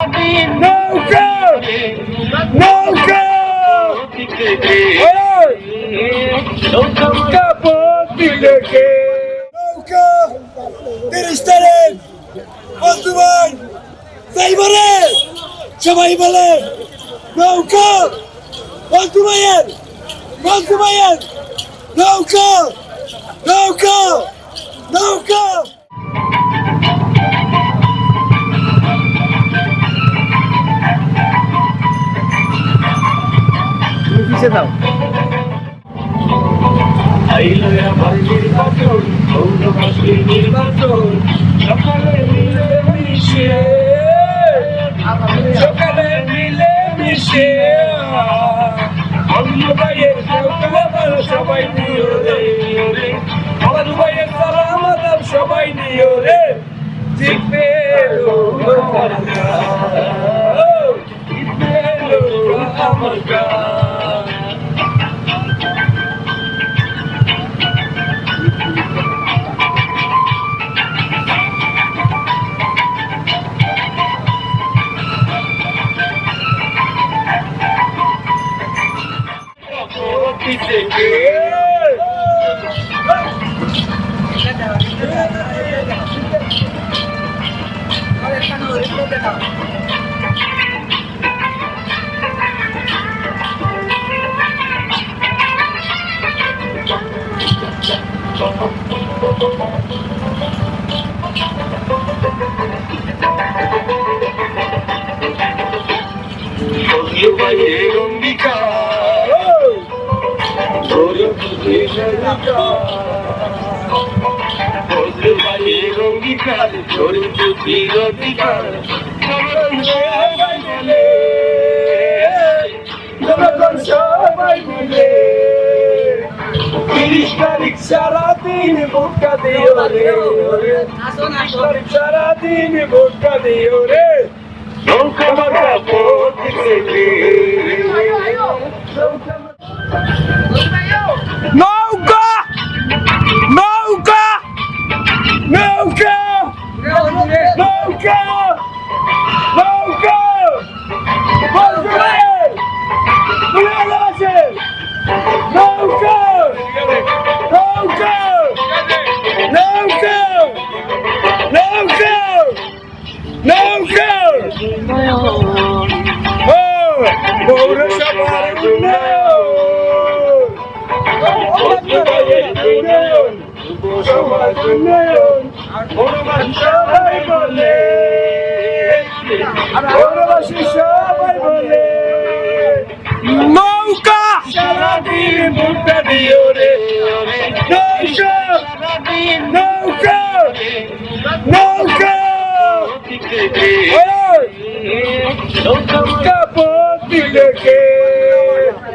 নৌকা নৌকা নৌকা পথি লেখে নৌকা 30 তারিখ বন্ধুবান তাই বলে সবাই বলে নৌকা বন্ধুবান নৌকা নৌকা নৌকা পিছিয়ে দাও সকালে মিলে মিশে অন্য ভাইয়ের সবাই নিও রে আমার ভাইয়ের সালাম আদাব সবাই নিও রে জিতবে আমার সারাদিন ভোটটা দিও রে সারাদিন ভোটটা দিও রে নৌকা মার্কা ভোট দিতে নৌকা নৌকা নৌকা নৌকা নৌকা নৌকা নৌকা নৌকা নৌকা নৌকা পৌরসভার উন্নয়ন সমাজ উন্নয়ন সবাই বলে পৌরবাসী সবাই বলে নৌকা সারাদিন ভোটটা দিও রে নৌকা নৌকা নৌকা নৌকা পথি লেখে